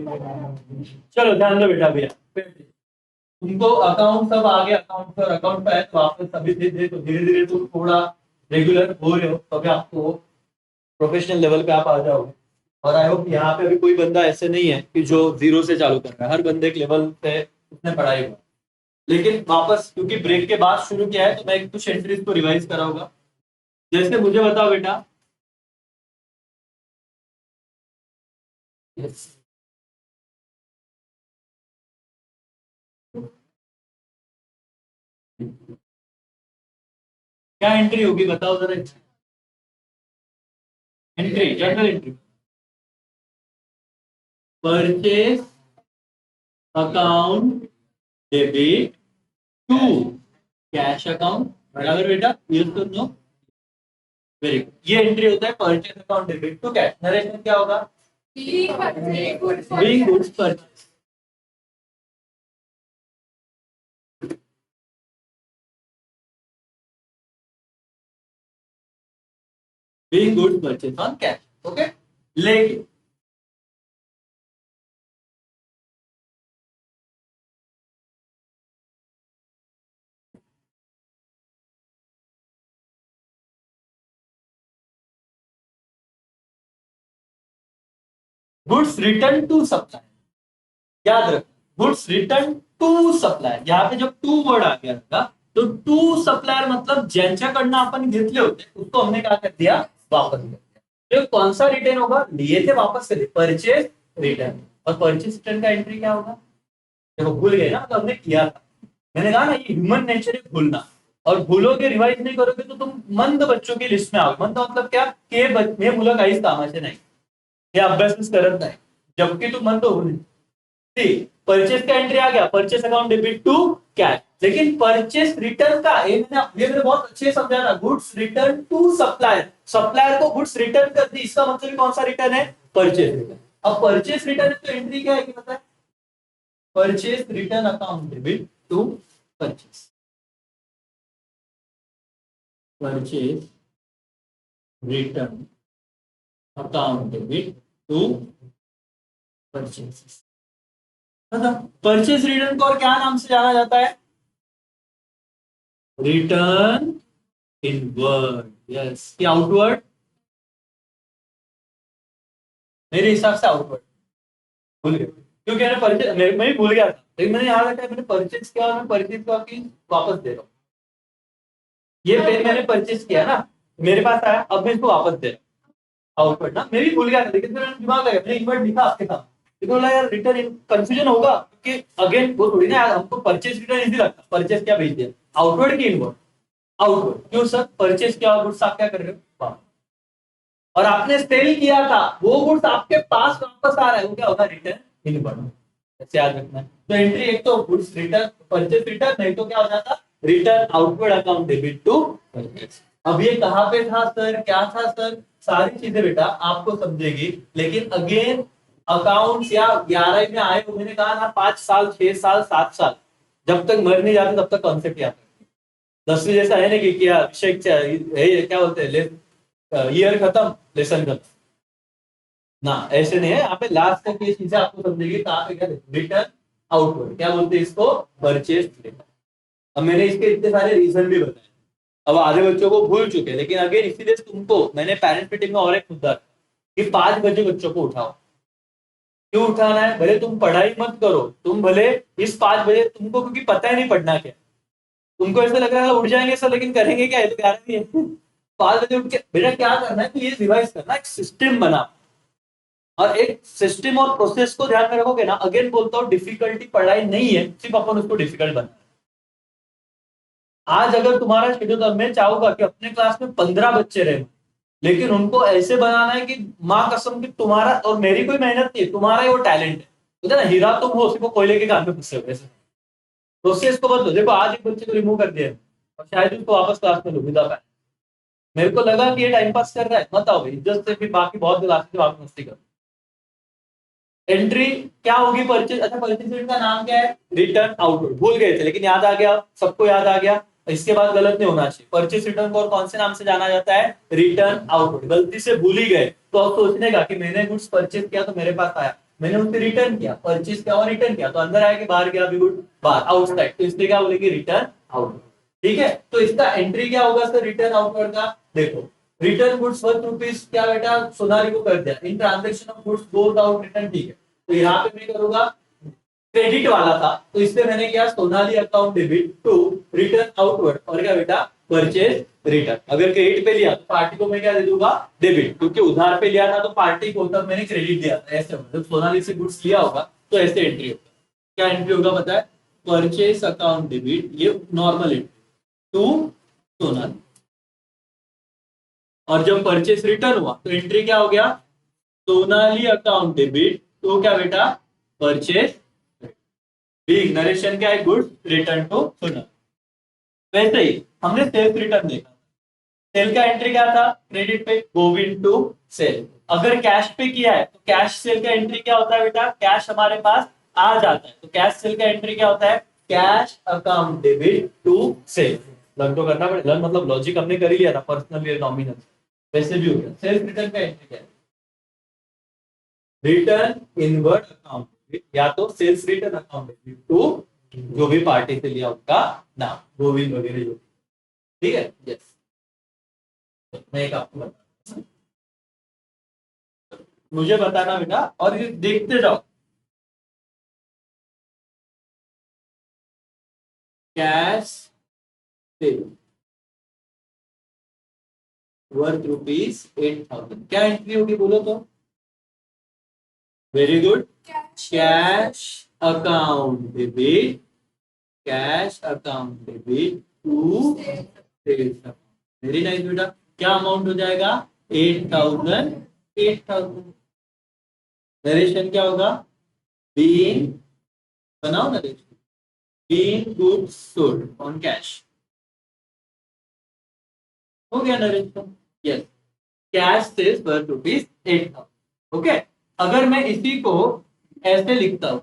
चलो ध्यान दो बेटा भैया, तुमको अकाउंट सब आ गया, अकाउंट और अकाउंट का है तो वापस सभी धीरे धीरे तुम थोड़ा रेगुलर हो रहे हो, तभी आपको प्रोफेशनल लेवल पे आप आ जाओगे। और आई होप यहाँ पे अभी कोई बंदा ऐसे नहीं है कि जो जीरो से चालू कर रहा है, हर बंदे एक लेवल पे उसने पढ़ाई हुआ। लेकिन वापस क्योंकि ब्रेक के बाद शुरू किया है तो मैं कुछ एंट्रीज को रिवाइज कराऊंगा। जैसे मुझे बताओ बेटा, yes. क्या एंट्री होगी बताओ जरा। Entry journal entry, purchase account debit to cash account, बराबर बेटा, ये तो नो, वेरी गुड। ये एंट्री होता है purchase account debit to cash. Narration क्या होगा? Being goods purchase. Being goods purchase on cash, okay. लेकिन गुड्स रिटर्न टू सप्लाई, याद रख, गुड्स रिटर्न टू सप्लायर, यहाँ पे जब टू वर्ड आ गया था तो टू सप्लायर मतलब ज्यांच्याकडनं आपण घेतले होते उसको हमने क्या कर दिया, वापस कर दिया। तो कौन सा रिटर्न होगा, लिए थे वापस कर दिए, परचेज रिटर्न। और परचेज रिटर्न का एंट्री क्या होगा, देखो भूल गए ना, तो हमने किया था, मैंने कहा ना ये ह्यूमन नेचर है भूलना, और भूलोगे रिवाइज नहीं करोगे तो तुम मंद बच्चों की लिस्ट में आओगे। मंद मतलब क्या, के हे मुलं काहीच कामाचे नाही, हे अभ्यासच करत नाही, जबकि तुम मंद हो नहीं। परचेज का एंट्री आ गया, purchase account debit to cash. लेकिन परचेज रिटर्न का ये मैंने बहुत अच्छे समझा था, goods return to supplier, supplier को गुड्स रिटर्न कर दी, इसका मतलब कौन सा रिटर्न है, परचेज रिटर्न। अब परचेज रिटर्न तो एंट्री क्या है कि पता है, purchase return account debit to purchase, purchase return account debit to purchase. Purchase return को और क्या नाम से जाना जाता है, रिटर्न इनवर्ड, यस, कि आउटवर्ड, मेरे हिसाब से आउटवर्ड, भूल गया क्योंकि मैंने परचेज, मैं भी भूल गया था, लेकिन मैंने याद रखा, मैंने परचेज किया और मैं परचेज का की वापस दे रहा हूँ। ये पेन मैंने परचेज किया ना, मेरे पास आया, अब मैं इसको वापस दे रहा हूँ, आउटवर्ड ना, मैं भी भूल गया था, लेकिन फिर मैंने दिमाग लगाया, मैंने इनवर्ड लिखा आपके साथ, लेकिन बोला यार रिटर्न कंफ्यूजन होगा, क्योंकि अगेन वो थोड़ी ना यार, हमको परचेज रिटर्न इजी लगता, परचेज क्या भेज दिया, आउटवर्ड की इनवर्ड, आउटवर्ड, क्यों सर, परचेज किया गुड्स आप क्या कर रहे हो, और आपने सेल किया था वो गुड्स आपके पास वापस आ रहा है, वो क्या होगा, रिटर्न इनवर्ड, ऐसे याद रखना है। तो एंट्री एक तो गुड्स रिटर्न, परचेज रिटर्न, नहीं तो क्या हो जाता, return outward account debit to purchase. अब ये कहां पे था सर, क्या था सर, सारी चीजें बेटा आपको समझेगी, लेकिन अगेन अकाउंट्स या 11वीं में आए हो, मैंने कहा ना 5 साल 6 साल 7 साल, जब तक मर नहीं जाते तब तक कॉन्सेप्ट याद रखते। 10वीं जैसा है ना कि क्या विषय क्या बोलते हैं, ईयर खत्म लेसन खत्म ना, ऐसे नहीं है, यहाँ पे लास्ट तक ये चीजें आपको समझेगी, कहाँ पे क्या रिटर्न आउटवर्ड, क्या बोलते हैं इसको, परचेज रिटर्न। अब मैंने इसके इतने सारे रीजन भी बताए, अब आधे बच्चों को भूल चुके, लेकिन अगेन इसीलिए तुमको मैंने पेरेंट्स मीटिंग में और एक मुद्दा कि 5 बजे बच्चों को उठाओ। क्यों उठाना है, भले तुम पढ़ाई मत करो, तुम भले इस 5 बजे, तुमको क्योंकि पता ही नहीं पढ़ना क्या, तुमको ऐसा लग रहा है उठ जाएंगे सर, लेकिन करेंगे क्या, ये तो 11वीं है। 5 बजे उठ के बेटा क्या करना है, तो ये रिवाइज करना, एक सिस्टम बना, और एक सिस्टम और प्रोसेस को ध्यान में रखोगे ना, अगेन बोलता हूं डिफिकल्टी पढ़ाई नहीं है, सिर्फ अपन उसको डिफिकल्ट बना। आज अगर तुम्हारा शेड्यूल, अब मैं चाहूंगा कि अपने क्लास में 15 बच्चे रहे, लेकिन उनको ऐसे बनाना है कि माँ कसम की तुम्हारा और मेरी कोई मेहनत नहीं है, तुम्हारा ही वो टैलेंट है, बोलते ना हीरा तुम हो, सिर्फ कोयले के कान में फंसे हो, ऐसे प्रोसेस को बदलो। देखो आज एक बच्चे को रिमूव कर दिया और शायद उसको वापस क्लास में लो विदा पाए, मेरे को लगा कि ये टाइम पास कर रहा है, मत आओ भाई, इज्जत से, फिर बाकी बहुत क्लासेस में आप मस्ती करो। एंट्री क्या होगी, परचेज, अच्छा परचेज का नाम क्या है, रिटर्न आउटवर्ड, भूल गए थे लेकिन याद आ गया, सबको याद आ गया, इसके बाद गलत नहीं होना चाहिए। परचेज रिटर्न को और कौन से नाम से जाना जाता है, रिटर्न आउटवर्ड। गलती से भूल ही गए तो अब सोचने का कि मैंने गुड्स परचेज किया तो मेरे पास आया, मैंने उसे रिटर्न किया, परचेज किया और रिटर्न किया, तो अंदर आया कि बाहर गया, अभी गुड बाहर आउटसाइड, तो इसलिए क्या बोलेंगे रिटर्न आउट। ठीक है, तो इसका एंट्री क्या होगा सर रिटर्न आउटवर्ड का? देखो रिटर्न गुड्स वर्थ रुपीज क्या बेटा सोनाली को कर दिया, in transaction of goods goes out return. ठीक है, तो यहाँ पे मैं करूंगा क्रेडिट वाला था, तो इसलिए मैंने किया Sonali account debit to return outward, और क्या बेटा परचेज रिटर्न। अगर क्रेडिट पे लिया तो पार्टी को मैं क्या दे दूंगा डेबिट, क्योंकि उधार पे लिया था तो पार्टी को तब मैंने क्रेडिट दिया था, ऐसे होगा। जब सोनाली से गुड्स लिया होगा तो ऐसे एंट्री होगा। क्या एंट्री होगा पता है? परचेज अकाउंट डेबिट, ये नॉर्मल एंट्री टू सोनाली। और जब परचेज रिटर्न हुआ तो एंट्री क्या हो गया? सोनाली अकाउंट डेबिट तो क्या बेटा परचेज। ठीक, नरेशन क्या है? Goods return to Sonali. वैसे ही हमने सेल्स रिटर्न देखा, सेल का एंट्री क्या था? क्रेडिट पे गोविंद टू सेल। अगर कैश पे किया है तो कैश सेल का एंट्री क्या होता है बेटा? कैश हमारे पास आ जाता है तो कैश सेल का एंट्री क्या होता है? Cash account debit to sale. Learn तो करना पड़ेगा, लर्न मतलब लॉजिक हमने कर ही लिया था, पर्सनल या नॉमिनल, वैसे भी हो गया। सेल्स रिटर्न का एंट्री क्या है? रिटर्न इनवर्ड अकाउंट, या तो sales return account debit to जो भी पार्टी से लिया उसका नाम, गोविंद वगैरह जो। ठीक है, यस। मैं एक आपको बताता हूं। मुझे बताना बेटा और ये देखते जाओ। कैश सेल वर्थ रुपीज 8,000, क्या एंट्री होगी बोलो तो? Very good, cash account debit, cash account debit to sales account. Very nice बेटा, क्या अमाउंट हो जाएगा? 8,000। 8,000 नरेशन क्या होगा? बीइंग, बनाओ narration, being goods sold on cash. हो गया narration, yes. Cash sales worth rupees 8,000। Okay, अगर मैं इसी को ऐसे लिखता हूं,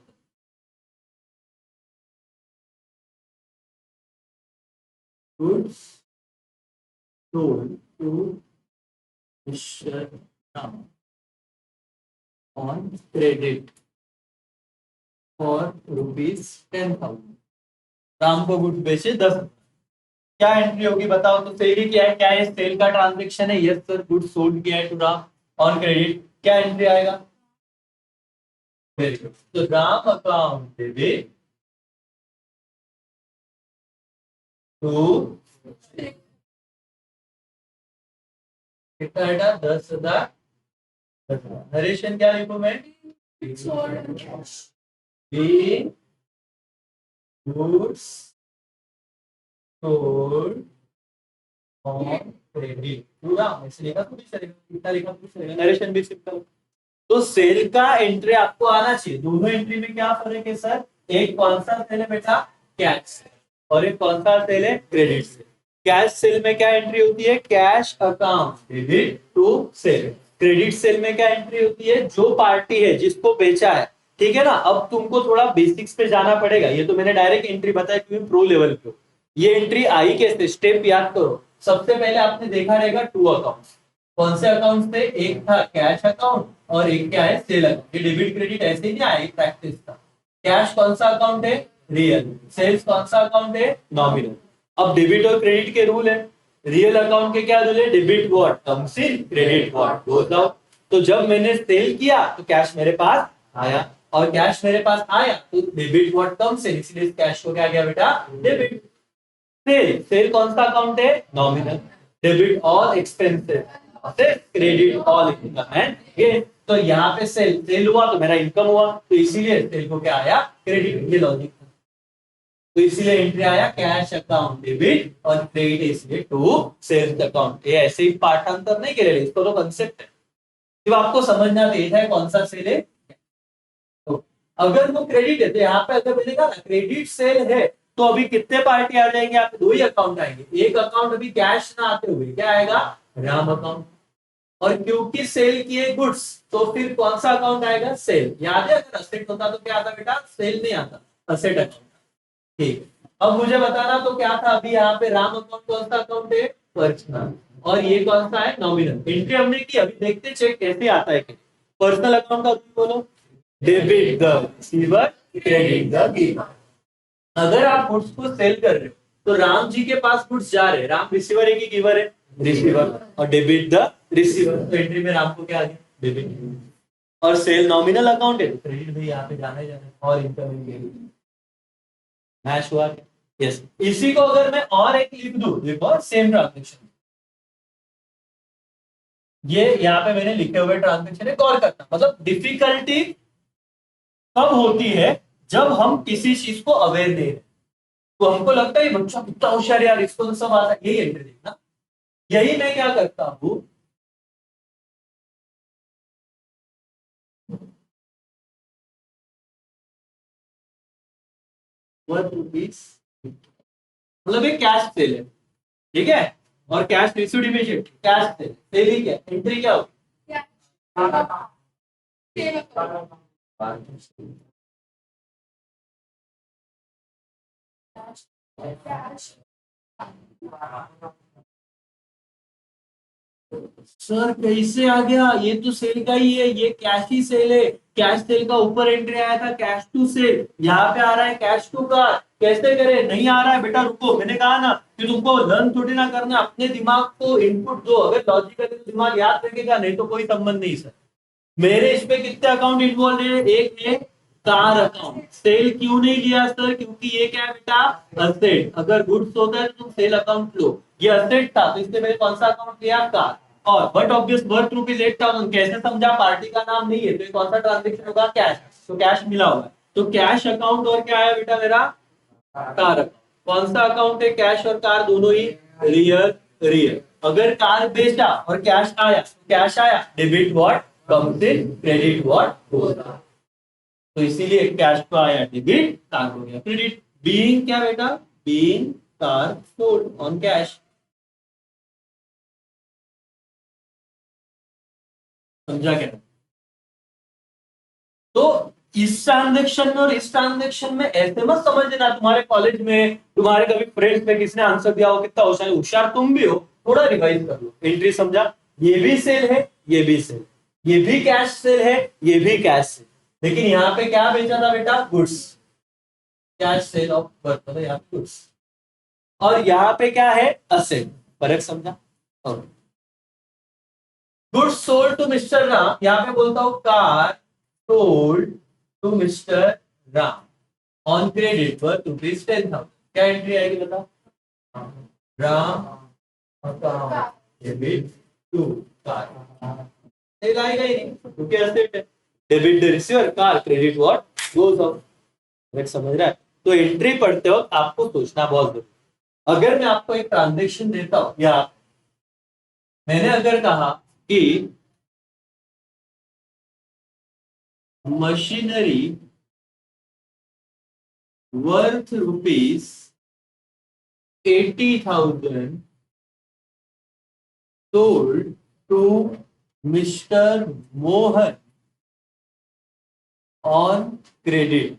goods sold to on credit for rupees 10,000, Ram को गुड्स बेचे 10। क्या एंट्री होगी बताओ तो? सेल ही किया है, क्या है? सेल का ट्रांजेक्शन है, यस सर। गुड्स सोल्ड किया है टू राम ऑन क्रेडिट, क्या एंट्री आएगा? वेरी गुड, तो राम अकाउंट डेबिट टू कितना बेटा? 10,000। नरेशन क्या लिखूं मैं? गुड्स सोल्ड ऑन क्रेडिट पूरा ऐसे लिखा तो भी चलेगा, कितना लिखा तो भी चलेगा, नरेशन भी सिंपल। तो सेल का एंट्री आपको आना चाहिए। दोनों एंट्री में क्या फर्क है सर? एक कौन सा सेल है बेटा? कैश सेल, और एक कौन सा सेल है? Credit sale. कैश सेल में क्या एंट्री होती है? Cash account debit to sale. Credit sale में क्या एंट्री होती है? जो पार्टी है जिसको बेचा है। ठीक है ना, अब तुमको थोड़ा बेसिक्स पे जाना पड़ेगा, ये तो मैंने डायरेक्ट एंट्री बताया क्योंकि प्रो लेवल पे। ये एंट्री आई कैसे? स्टेप याद करो। सबसे पहले आपने देखा रहेगा टू अकाउंट्स। कौन से अकाउंट थे? एक था कैश अकाउंट और एक क्या है? Sale account. ये डेबिट क्रेडिट ऐसे ही नहीं आया, एक प्रैक्टिस था। कैश कौन सा अकाउंट है? रियल। सेल्स कौन सा अकाउंट है? नॉमिनल। अब डेबिट और क्रेडिट के रूल है। रियल अकाउंट के क्या रूल है? Debit what comes in, credit what goes out. तो जब मैंने सेल किया तो कैश मेरे पास आया, और कैश मेरे पास आया तो डेबिट व्हाट कम्स इन, इसलिए कैश को क्या गया बेटा? डेबिट। सेल, सेल कौन सा अकाउंट है? Nominal. Debit all expenses, credit all income and gain. तो यहाँ पे सेल, सेल हुआ तो मेरा इनकम हुआ, तो इसीलिए सेल को क्या आया? क्रेडिट। ये लॉजिक था, तो इसीलिए एंट्री आया कैश अकाउंट डेबिट और क्रेडिट इसलिए टू सेल्स अकाउंट। ये ऐसे ही पाठांतर नहीं करे, इसको तो कंसेप्ट है, सिर्फ आपको समझना चाहिए था कौन सा सेल है। तो अगर वो क्रेडिट है तो यहाँ पे अगर मिलेगा ना क्रेडिट सेल है, तो अभी कितने पार्टी आ जाएंगे? आप दो ही अकाउंट आएंगे। एक अकाउंट अभी कैश ना आते हुए क्या आएगा? राम अकाउंट। और क्योंकि सेल किए गुड्स तो फिर कौन सा अकाउंट आएगा? सेल। याद है, अगर असेट होता तो क्या आता बेटा? सेल नहीं आता, असेट अकाउंट। ठीक, अब मुझे बताना तो क्या था अभी यहाँ पे? राम अकाउंट कौन सा अकाउंट है? पर्सनल। और ये कौन सा है? नॉमिनल। एंट्री हमने की, अभी देखते चेक कैसे आता है। पर्सनल अकाउंट का बोलो। Debit the receiver, credit the giver. अगर आप गुड्स को सेल कर रहे हो तो राम जी के पास गुड्स जा रहे हैं, राम रिसीवर है कि गिवर है? रिसीवर। और डेबिट द रिसीवर, तो एंट्री में राम को क्या आ गया? डेबिट। और सेल नॉमिनल अकाउंट है तो क्रेडिट भी यहाँ पे जाना ही जाना है। और इनकम मैच हुआ क्या? यस। इसी को अगर मैं और एक लिख दूं, देखो सेम ट्रांजेक्शन, ये यहाँ पे मैंने लिखे हुए ट्रांजेक्शन है, गौर करना। मतलब डिफिकल्टी कब होती है? जब हम किसी चीज को अवेयर नहीं है, तो हमको लगता है बच्चा कितना होशियार यार, इसको तो सब आता है, यही एंट्री देखना। यही मैं क्या करता हूं, ₹1 मतलब एक कैश सेल है, ठीक है? और cash received immediate, cash sale, sale ही क्या, एंट्री क्या होगी? सर कैसे आ गया? ये तो सेल का ही है, ये कैश ही सेल है। कैश सेल का ऊपर एंट्री आया था कैश टू सेल, यहाँ पे आ रहा है कैश टू कार। कैसे करे? नहीं आ रहा है बेटा, रुको, मैंने कहा ना कि तुमको लर्न थोड़ी ना करना, अपने दिमाग को इनपुट दो। अगर लॉजिकली तो दिमाग याद रखेगा, नहीं तो कोई संबंध नहीं सर। मेरे इस पे कितने अकाउंट इन्वॉल्व है? एक है कार अकाउंट। सेल क्यों नहीं लिया सर? क्योंकि ये क्या है बेटा? असेट। अगर गुड्स होता है तो तुम सेल अकाउंट लो, ये असेट था तो इसलिए मैंने कौन सा अकाउंट लिया? कार। और बट ऑब्वियस वर्थ ₹8,000 कैसे समझा? पार्टी का नाम नहीं है तो ये कौन सा ट्रांजेक्शन होगा? कैश। तो कैश मिला होगा, तो कैश अकाउंट और क्या है बेटा मेरा? Car account. कौन सा अकाउंट है? कैश और कार दोनों ही रियल। रियल। अगर कार बेचा और कैश आया, कैश आया, debit what comes in, credit what goes out. तो इसीलिए कैश तो आया, डेबिट कार हो गया क्रेडिट। बीइंग क्या बेटा? Being car sold on cash. समझा क्या? तो इस ट्रांजेक्शन में और इस ट्रांजेक्शन में ऐसे मत समझना तुम्हारे कॉलेज में, तुम्हारे कभी फ्रेंड्स में किसने आंसर दिया हो, कितना होशियार होशियार तुम भी हो, थोड़ा रिवाइज कर लो। एंट्री समझा? ये भी सेल है, ये भी सेल, ये भी कैश सेल है, ये भी कैश सेल। लेकिन यहाँ पे क्या बेचा था बेटा? Goods. Cash cell of birth, यहाँ पे गुड्स। और यहाँ पे क्या है? असेट। फर्क समझा? Goods sold to mister Ram, यहाँ पे बोलता हूं car sold to mister Ram on credit पर ₹10,000। क्या एंट्री आएगी बताओ? Ram account debit to car. Sale आएगा ही नहीं क्योंकि एसेट है। Debit the receiver, car credit what goes off. समझ रहा है? तो एंट्री पढ़ते वक्त आपको सोचना बहुत जरूरी। अगर मैं आपको एक ट्रांजेक्शन देता हूं, या मैंने अगर कहा कि machinery worth ₹80,000 sold to mister Mohan on credit,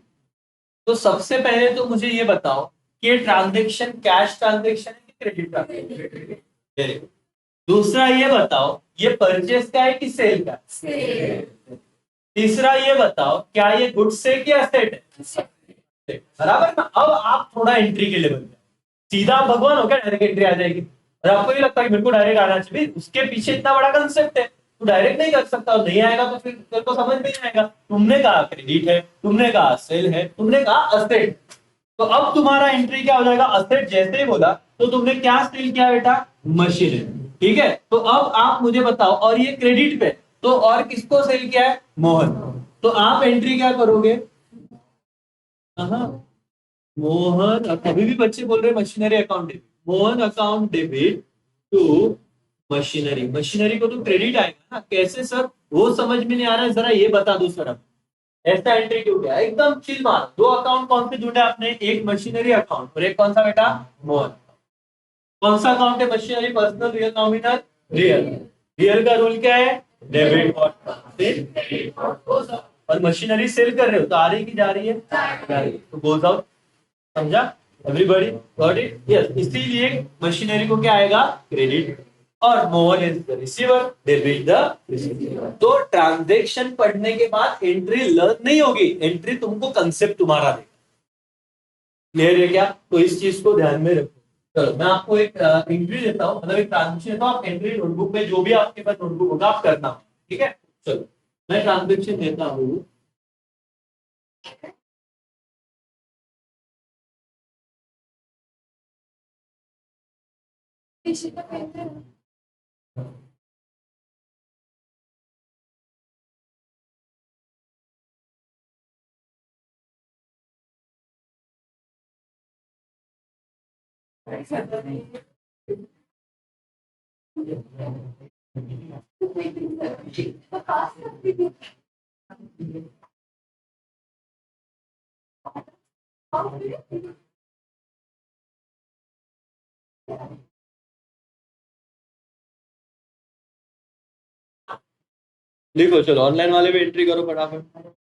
तो सबसे पहले तो मुझे ये बताओ कि ये ट्रांजेक्शन कैश ट्रांजेक्शन है कि क्रेडिट ट्रांजेक्शन? दूसरा ये बताओ ये परचेस का है कि सेल का? तीसरा ये बताओ क्या ये गुड्स है कि एसेट है? बराबर ना? अब आप थोड़ा एंट्री के लेवल पे, सीधा आप भगवान हो क्या डायरेक्ट एंट्री आ जाएगी? और आपको ये लगता है कि मेरे को डायरेक्ट आना चाहिए, उसके पीछे इतना बड़ा कंसेप्ट है, तो डायरेक्ट नहीं कर सकता, और नहीं आएगा तो फिर तेरे को समझ नहीं आएगा। तुमने कहा क्रेडिट है, तुमने कहा सेल है, तुमने कहा असेट, तो अब तुम्हारा एंट्री क्या हो जाएगा? असेट जैसे ही बोला तो तुमने क्या सेल किया बेटा? मशीन है, ठीक है? तो अब आप मुझे बताओ, और ये क्रेडिट पे, तो और किसको सेल किया है? मोहन। तो आप एंट्री क्या करोगे? मोहन, अभी भी बच्चे बोल रहे machinery account debit, Mohan account debit to machinery. Machinery को तो क्रेडिट आएगा ना, कैसे सर? वो समझ में नहीं आ रहा है, जरा ये बता दो सर। अब ऐसा एंट्री क्यों किया? एकदम चिल मार। दो अकाउंट कौन से जुड़े आपने? एक मशीनरी अकाउंट और एक कौन सा बेटा? मोहन। कौन सा अकाउंट है? Machinery, personal, real, nominal? Real. Real का रूल क्या है? डेबिट और मशीनरी सेल कर रहे हो तो आ रही की जा रही है? जा रही है, तो गोज आउट। समझा? Everybody got it? यस। इसीलिए मशीनरी को क्या आएगा? क्रेडिट। और Mohan is the receiver, debit the receiver. तो ट्रांजेक्शन पढ़ने के बाद एंट्री लर्न नहीं होगी, एंट्री तुमको कंसेप्ट तुम्हारा देगा। क्लियर है क्या? तो इस चीज को ध्यान में रखो। चलो मैं आपको एक एंट्री देता हूँ, मतलब एक ट्रांजेक्शन देता हूँ, आप एंट्री नोटबुक में जो भी आपके पास नोटबुक होगा आप करना, ठीक है? चलो मैं ट्रांजेक्शन देता हूँ। लिखो, चलो ऑनलाइन वाले भी एंट्री करो फटाफट।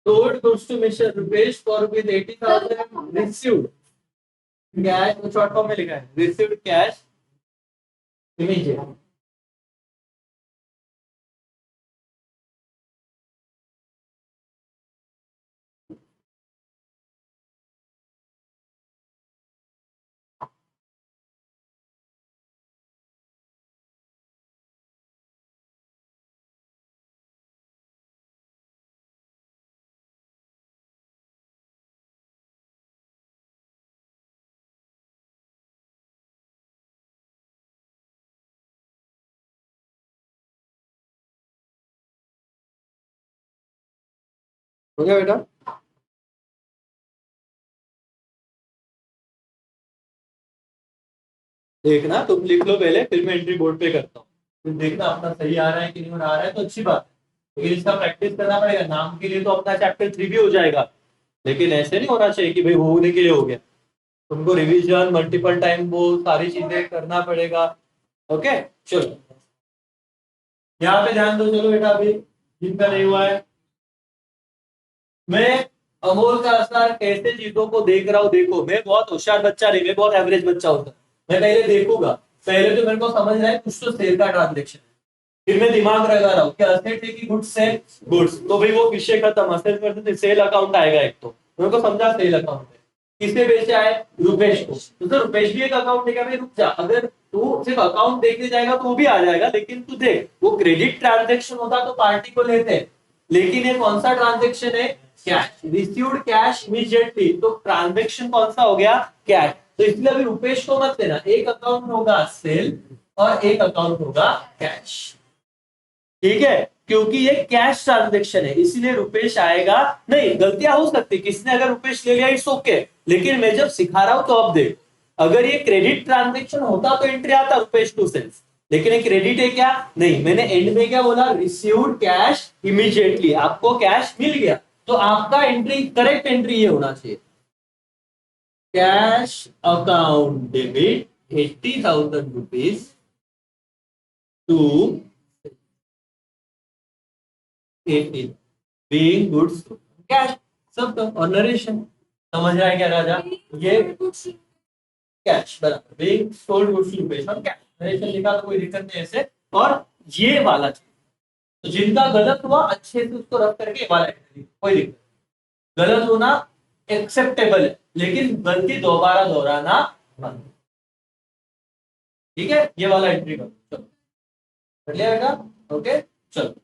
Told goes to Mr. Rupesh for with 80,000 received cash, short form में लिखा है received cash immediate। हो गया बेटा? देखना, तुम लिख लो पहले, फिर मैं एंट्री बोर्ड पे करता हूँ, फिर देखना अपना सही आ रहा है कि नहीं आ रहा है, तो अच्छी बात है। लेकिन इसका प्रैक्टिस करना पड़ेगा, नाम के लिए तो अपना चैप्टर 3 भी हो जाएगा, लेकिन ऐसे नहीं होना चाहिए कि भाई होने के लिए हो गया। तुमको रिवीजन मल्टीपल टाइम वो सारी चीजें करना पड़ेगा। ओके चलो यहाँ पे ध्यान दो। चलो बेटा अभी जिनका नहीं हुआ है, मैं अमोल का असर कैसे चीजों को देख रहा हूँ। देखो मैं बहुत होशियार बच्चा नहीं, मैं बहुत एवरेज बच्चा होता, मैं पहले देखूंगा, पहले तो मेरे को समझ रहा है कुछ तो सेल का ट्रांजेक्शन है, फिर मैं दिमाग लगा रहा हूँ कि असेट है कि गुड्स से गुड्स, तो भाई वो विषय खत्म, असेट करते तो सेल अकाउंट आएगा एक, तो मेरे को समझा सेल अकाउंट है। किसने बेचा है? रुपेश को। तो सर रुपेश भी एक अकाउंट देगा, भाई रुक जा, अगर तू सिर्फ अकाउंट देखने जाएगा तो वो भी आ जाएगा, लेकिन तू देख वो क्रेडिट ट्रांजेक्शन होता तो पार्टी को लेते, लेकिन ये कौन सा ट्रांजेक्शन है? कैश, रिसीव्ड कैश इमीडिएटली, तो ट्रांजेक्शन कौन सा हो गया? कैश। तो इसलिए अभी रुपेश को मत लेना, एक अकाउंट होगा सेल और एक अकाउंट होगा कैश, ठीक है? क्योंकि ये कैश ट्रांजेक्शन है इसीलिए रुपेश आएगा नहीं। गलतियां हो सकती, किसने अगर रुपेश ले लिया इट्स ओके, लेकिन मैं जब सिखा रहा हूं तो अब देख, अगर ये क्रेडिट ट्रांजेक्शन होता तो एंट्री आता रुपेश टू सेल्स, लेकिन ये क्रेडिट है क्या? नहीं। मैंने एंड में क्या बोला? रिसीव्ड कैश इमीडिएटली, आपको कैश मिल गया, तो आपका एंट्री करेक्ट एंट्री ये होना चाहिए, cash account debit 80,000 rupees to 18 being goods cash, सब तो और नरेशन, समझ रहा है क्या राजा? ये कैश बराबर being sold goods to rupees और कैश, नरेशन लिखा तो कोई दिक्कत नहीं ऐसे। और ये वाला चीज, तो जिनका गलत हुआ अच्छे से उसको रख करके वाला कोई दिक्कत, गलत होना एक्सेप्टेबल है, लेकिन गलती दोबारा दोहराना बंद, ठीक है? ये वाला एंट्री करो, चलो कर लिया बेटा? ओके चलो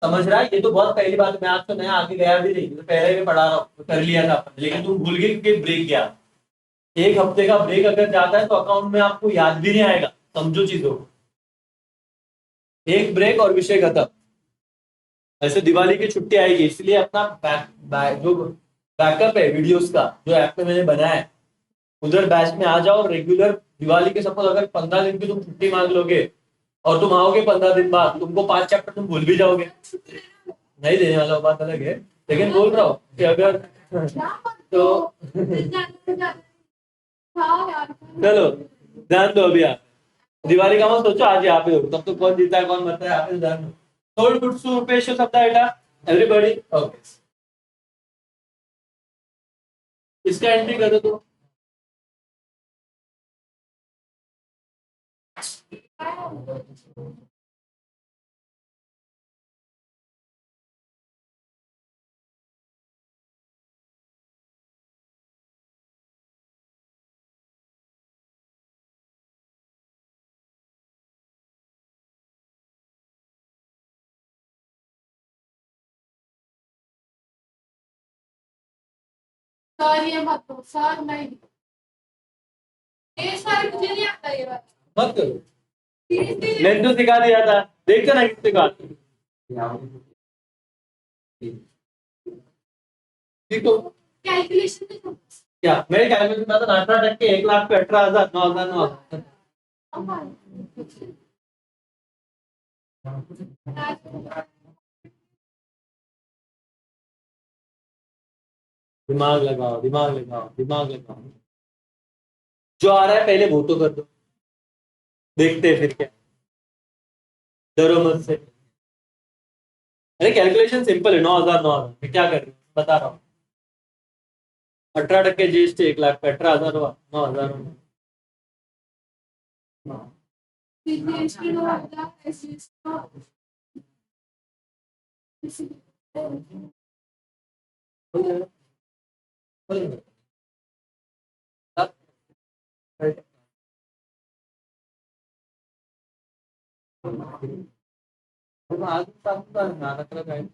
समझ रहा है? ये तो बहुत पहली बात, मैं आपको नया आगे गया भी नहीं, तो पहले भी पढ़ा रहा हूँ, कर लिया था आपने, लेकिन तुम भूल गए क्योंकि ब्रेक गया। एक हफ्ते का ब्रेक अगर जाता है तो अकाउंट में आपको याद भी नहीं आएगा, समझो चीजों को। एक ब्रेक और विषय खत्म। ऐसे दिवाली की छुट्टी आएगी, इसलिए अपना जो बैकअप है वीडियोस का जो ऐप में मैंने बनाया है, उधर बैच में आ जाओ रेगुलर। दिवाली के सपोज अगर 15 दिन की तुम छुट्टी मांग लोगे और तुम आओगे 15 दिन बाद, तुमको 5 चैप्टर तुम भूल भी जाओगे, नहीं देने वाला बात अलग है, लेकिन बोल रहा हूँ कि अगर तो चलो ध्यान दो अभी आप दिवाली का मत सोचो, आज यहाँ पे हो तब तो कौन जीता है कौन मरता है, यहाँ पे ध्यान दो। सोल्ड गुड्स टू रुपीज शब्द आएगा एवरीबॉडी। ओके, इसका एंट्री कर दो तो। सर ये मत दो सर, नहीं ये सर मुझे नहीं आता ये बात। मत करो, सीरियसली मैंने तो सिखा दिया था, देखते ना किससे सिखा। ठीक हो कैलकुलेशन में तो क्या? मेरे कैलकुलेशन में तो 18% 1,00,000 पे 18,000 9,000 9,000। दिमाग लगाओ दिमाग लगाओ दिमाग लगाओ, जो आ रहा है पहले वो तो कर दो, देखते हैं फिर क्या। डरो मत से। अरे कैलकुलेशन सिंपल है, 9,000 9,000 मैं क्या कर रही हूँ बता रहा हूँ। 18% जीएसटी 1,00,000 पे 18,000 हुआ 9,000 हुआ। जीएसटी नो होगा एसजीएसटी हो जाएगा, हो जाएगा। आज नाटक लगाए।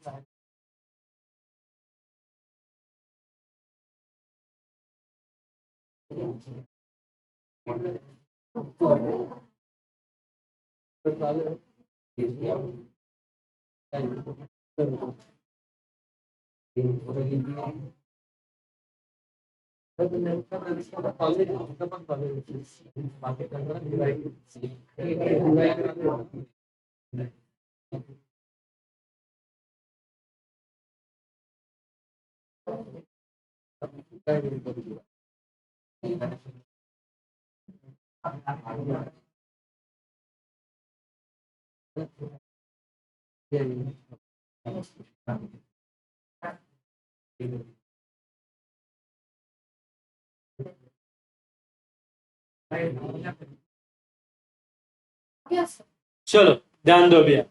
यस चलो ध्यान दो भैया,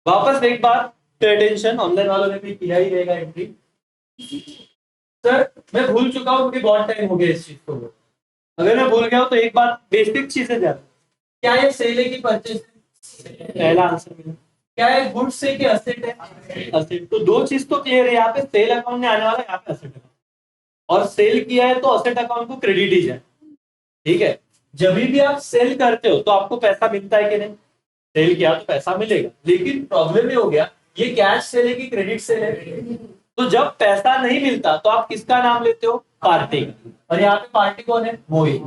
वापस एक बार टेंशन ऑनलाइन वालों ने भी किया ही रहेगा एंट्री। सर मैं भूल चुका हूँ क्योंकि बहुत टाइम हो गया इस चीज को, अगर मैं भूल गया हूँ तो एक बार बेसिक चीजें जान, क्या ये सेल है कि परचेज है? पहला आंसर मिला। क्या है गुड्स है कि असेट है? असेट। तो दो चीज तो क्लियर है, यहाँ पे सेल अकाउंट में आने वाला है, यहाँ पे असेट अकाउंट, और सेल किया है तो असेट अकाउंट को क्रेडिट ही जाए। ठीक है, जब भी आप सेल करते हो तो आपको पैसा मिलता है कि नहीं? सेल किया तो पैसा मिलेगा, लेकिन प्रॉब्लम ये हो गया ये कैश सेल है कि क्रेडिट सेल है? तो जब पैसा नहीं मिलता तो आप किसका नाम लेते हो? पार्टी का। और यहाँ पे पार्टी कौन है? मोहित।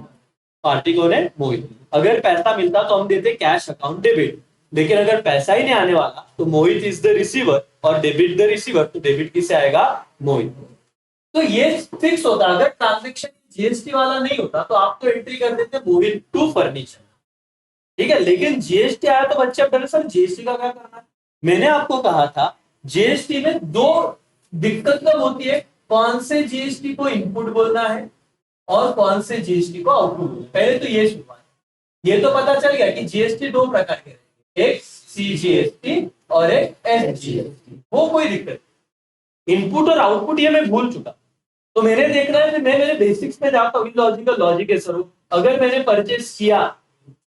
पार्टी कौन है? मोहित। अगर पैसा मिलता तो हम देते कैश अकाउंट डेबिट, लेकिन अगर पैसा ही नहीं आने वाला तो मोहित इज द रिसीवर और डेबिट द रिसीवर, तो डेबिट किसे आएगा? मोहित। तो ये फिक्स होता, अगर ट्रांजेक्शन जीएसटी वाला नहीं होता तो आप तो एंट्री कर देते मोहित टू फर्नीचर। ठीक है, लेकिन जीएसटी आया तो बच्चे अब डरे, सर जीएसटी का क्या करना है? मैंने आपको कहा था जीएसटी में दो दिक्कत कब होती है, कौन से जीएसटी को इनपुट बोलना है और कौन से जीएसटी को आउटपुट बोलना है। पहले तो ये शुरुआत, ये तो पता चल गया कि जीएसटी दो प्रकार के हैं, एक सीजीएसटी और एक एसजीएसटी, वो कोई दिक्कत। इनपुट और आउटपुट ये मैं भूल चुका, तो मैंने देखना है मैं मेरे बेसिक्स में जाता हूँ, लॉजिक है सर। अगर मैंने परचेस किया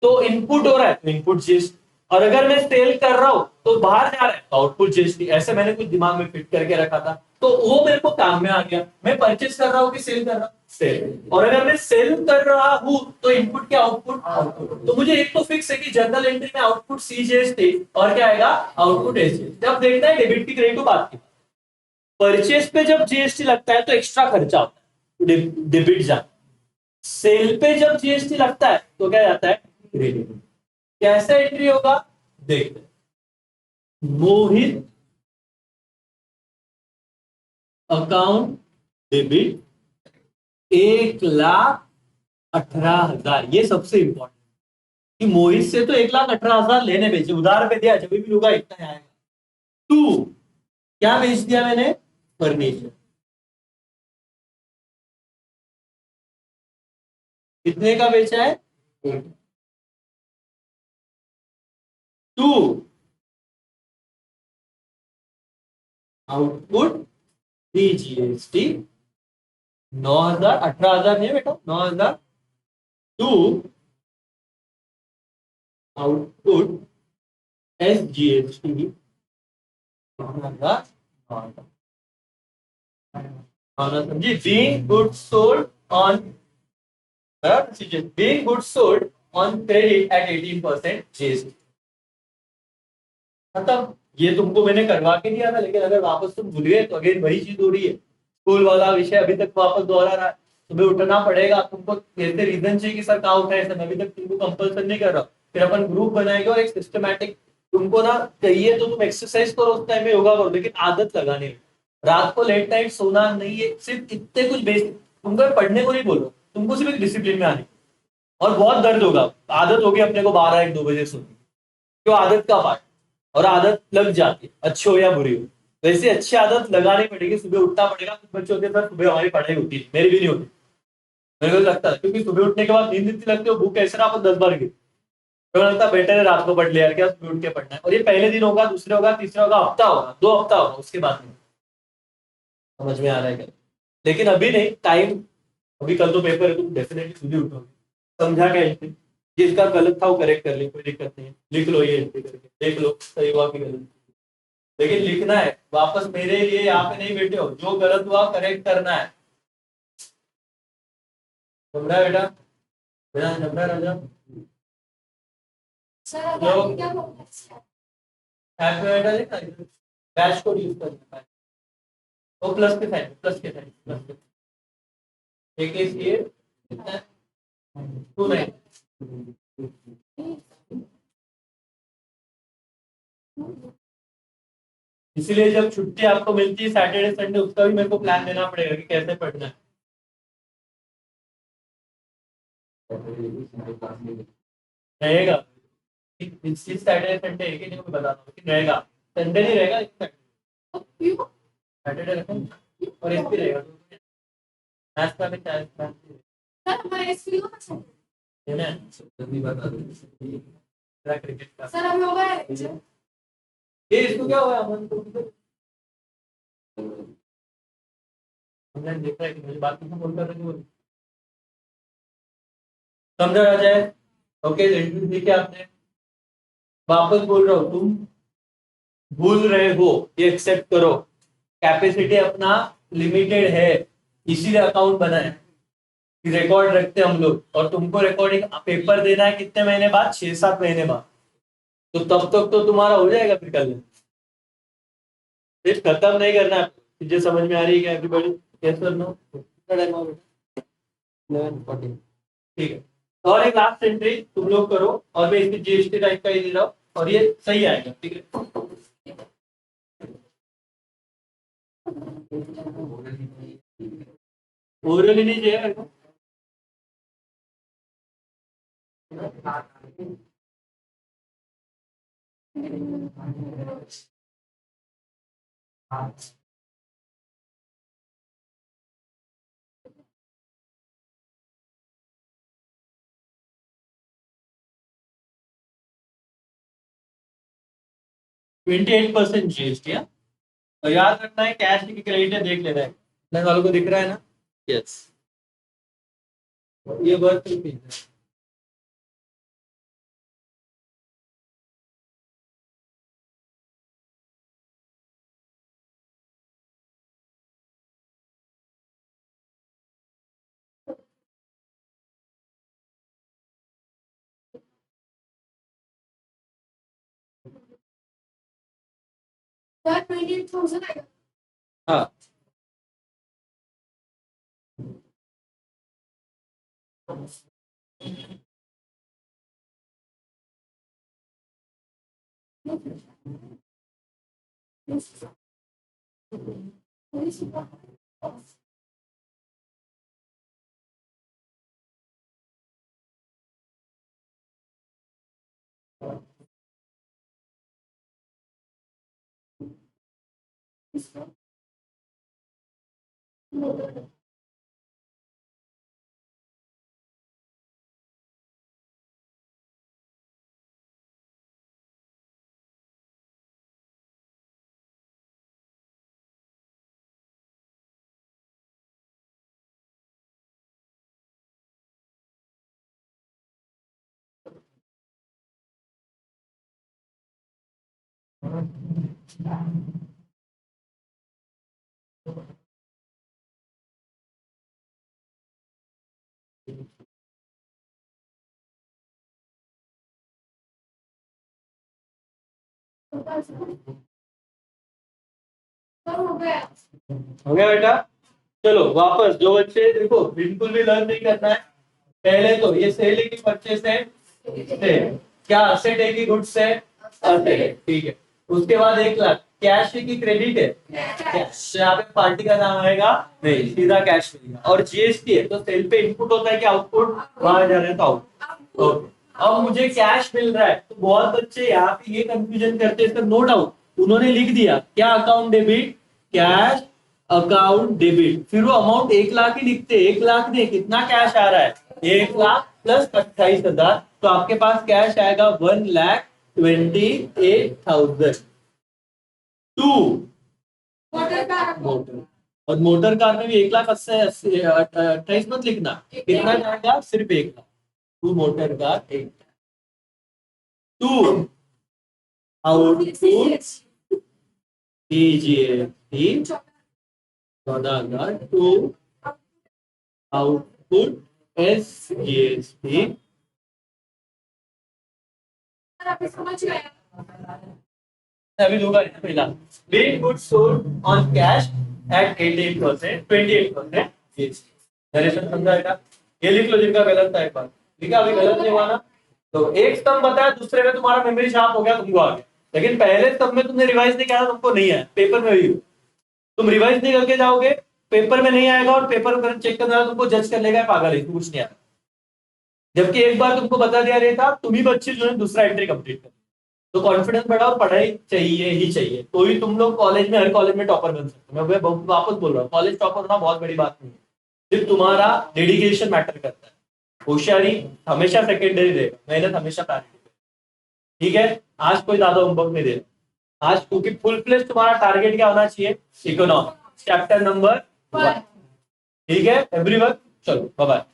तो इनपुट हो रहा है तो इनपुट जीएसटी, और अगर मैं सेल कर रहा हूं तो बाहर जा रहा है तो आउटपुट जीएसटी। ऐसे मैंने कुछ दिमाग में फिट करके रखा था, तो वो मेरे को काम में आ गया। मैं परचेस कर रहा हूँ कि सेल कर रहा हूँ? सेल। और अगर मैं सेल कर रहा हूं तो इनपुट क्या? आउटपुट। आउटपुट। तो मुझे एक तो फिक्स है कि जनरल एंट्री में आउटपुट सीजीएसटी और क्या आएगा? Output SGST. अब देखना है डेबिट की क्रेडिट को बात की। परचेस पे जब जीएसटी लगता है तो एक्स्ट्रा खर्चा होता है, डेबिट जाता है। सेल पे जब जीएसटी लगता है तो क्या जाता है? क्रेडिट। कैसे एंट्री होगा देखते हैं। मोहित अकाउंट डेबिट 1,00,000 18,000, ये सबसे इंपॉर्टेंट कि मोहित से तो 1,18,000 लेने बेचे, उधार पे दिया, जब भी लूंगा इतना आएगा। टू, क्या बेच दिया मैंने? फर्नीचर। कितने का बेचा है? टू, आउटपुट थ्री जीएसटी 9,000, 18,000 नहीं बेटा, 9,000। To, output S GST 9,000। समझी? Being goods sold on, being goods sold on credit at 18% GST. मतलब ये तुमको मैंने करवा के दिया था, लेकिन अगर वापस तुम भूल गए तो अगेन वही चीज हो रही है, स्कूल वाला विषय अभी तक वापस दोहरा रहा है। तुम्हें उठना पड़ेगा, तुमको कैसे रीजन चाहिए कि सर कहाँ उठाए, सर अभी तक तुमको कंपल्सन नहीं कर रहा। फिर अपन ग्रुप बनाएंगे और एक सिस्टमैटिक, तुमको ना चाहिए तो तुम एक्सरसाइज करो, उस टाइम में योगा करो, लेकिन आदत लगाने में। रात को लेट नाइट सोना नहीं है, सिर्फ इतने कुछ बेसिक, तुमको पढ़ने को नहीं बोलो, तुमको सिर्फ एक डिसिप्लिन में आने। और बहुत दर्द होगा, आदत होगी अपने को 12-1-2 बजे सोने, क्यों? आदत का पार्ट। और आदत लग जाती है, अच्छी हो या बुरी हो। वैसे अच्छी आदत लगानी पड़ेगी, सुबह उठना पड़ेगा। कुछ बच्चे होते हैं सर सुबह हमारी पढ़ाई होती है, मेरी भी नहीं होती, मेरे को लगता है, क्योंकि सुबह उठने के बाद नींद इतनी लगती है, भूख ऐसे ना, आप 10 बार गिर, तो लगता है बेटर है रात को पढ़ लिया यार, क्या सुबह उठ के पढ़ना है। और ये पहले दिन होगा, दूसरे होगा, तीसरा होगा, हफ्ता होगा, 2 हफ्ता होगा, उसके बाद नहीं। समझ में आ रहा है क्या? लेकिन अभी नहीं टाइम, अभी कल तो पेपर है, तुम डेफिनेटली सुबह उठोगे, समझा क्या एंट्री? जिसका गलत था वो करेक्ट कर ले, कोई दिक्कत नहीं है, लिख लो ये एंट्री करके, देख लो सही हुआ कि गलत। लेकिन लिखना है वापस, मेरे लिए यहाँ पे नहीं बैठे हो, जो गलत हुआ करेक्ट करना है। समझा बेटा? बेटा समझा राजा? सर अब आगे क्या बोलना है? ऐप में बेटा देखना, डैश कोड यूज करना है, वो प्लस के साइड, प्लस के साइड, प्लस के, एक ये कितना है? 29। इसीलिए जब छुट्टी आपको मिलती है सैटरडे संडे, उसका भी मेरे को प्लान देना पड़ेगा कि कैसे पढ़ना है। रहेगा इस सैटरडे संडे एक ही दिन में बताता हूँ कि रहेगा, संडे नहीं रहेगा, क्यों? सैटरडे रखेंगे और इस भी रहेगा, मैथ्स का भी चाहे सर हमारे स्कूल में अच्छा है ना, क्रिकेट का। सर अभी होगा है। ये इसको क्या हुआ अमन को? हमने देखा है कि मुझे बात नहीं बोल कर रही, समझा आ जाए? ओके इंटरव्यू देखिए आपने, वापस बोल रहा हूँ, तुम भूल रहे हो, ये एक्सेप्ट करो, कैपेसिटी अपना लिमिटेड है, इसीलिए अकाउंट बना है, रिकॉर्ड रखते हैं हम लोग। और तुमको रिकॉर्डिंग पेपर देना है कितने महीने बाद? 6-7 महीने बाद, तो तब तक तो तुम्हारा हो जाएगा फिर कल। फिर खत्म नहीं करना है। चीजें समझ में आ रही है क्या एवरीबॉडी? Yes sir no? कितना टाइम हो गया? 11:40। ठीक है, और एक लास्ट एंट्री तुम लोग करो, और मैं इसकी जीएसटी टाइप का ही दे रहा हूँ, और ये सही आएगा, ठीक है? ओरली नहीं चाहिए। 28% जीएसटी है, और याद रखना है कैश की क्रेडिट है, देख लेना है, अपने वालों को दिख रहा है ना? यस, ये वर्क है। सर 28,000 आएगा। हाँ, Yes. सर हो गया। हो गया बेटा? चलो वापस, जो बच्चे देखो बिल्कुल भी लर्न नहीं करना है, पहले तो ये सेल है कि परचेस है? सेल। क्या असेट है कि गुड्स है? असेट, ठीक है। उसके बाद 1 लाख कैश है कि क्रेडिट है? कैश। यहाँ पे पार्टी का नाम आएगा नहीं, सीधा कैश मिलेगा। और जीएसटी है तो सेल पे इनपुट होता है कि आउटपुट? बाहर जा रहे हैं तो आउट। ओके, अब मुझे कैश मिल रहा है तो बहुत बच्चे यहाँ पे ये कंफ्यूजन करते हैं, नो डाउट उन्होंने लिख दिया क्या account debit, cash account debit, फिर वो अमाउंट 1 लाख ही लिखते, 1 लाख नहीं, कितना कैश आ रहा है? 1 लाख प्लस 28,000, तो आपके पास कैश आएगा 1,28,000। To motor car. मोटर, और मोटर कार में भी 1,28,000 मत लिखना, कितना जाएगा? सिर्फ 1 lakh. To motor car 1। To output DGST 14,000। To output SGST। Sir आप समझ गए? अभी दूंगा पहला, being goods sold on cash at 88%, 28% GST। Narration समझा बेटा? ये लिख लो जिनका गलत था एक बार, ठीक है? अभी गलत नहीं हुआ ना? तो एक स्तंभ बताया, दूसरे में तुम्हारा मेमोरी छाप हो गया, तुमको आ गया। लेकिन पहले स्तंभ में तुमने रिवाइज नहीं किया, तुमको नहीं है, पेपर में भी तुम रिवाइज नहीं करके जाओगे, पेपर में नहीं आएगा, और पेपर कर चेक करना तुमको जज कर लेगा पागल है, कुछ नहीं आता। जबकि एक बार तुमको बता दिया रहा था, तुम ही बच्चे जो है दूसरा एंट्री कंप्लीट कर। तो कॉन्फिडेंस बढ़ाओ, पढ़ाई चाहिए ही चाहिए। तो ही तुम लोग कॉलेज में, हर कॉलेज में टॉपर बन सकते हो। मैं वापस बोल रहा हूँ, कॉलेज टॉपर होना बहुत बड़ी बात नहीं है, सिर्फ तुम्हारा डेडिकेशन मैटर करता है। होशियारी हमेशा सेकेंडरी रहेगा, मेहनत हमेशा प्रायोरिटी। ठीक है, आज कोई ज्यादा होमवर्क नहीं दे रहा आज, क्योंकि फुल फ्लेश तुम्हारा टारगेट क्या होना चाहिए? Economics chapter number 1। ठीक है एवरीवन, चलो बाय बाय।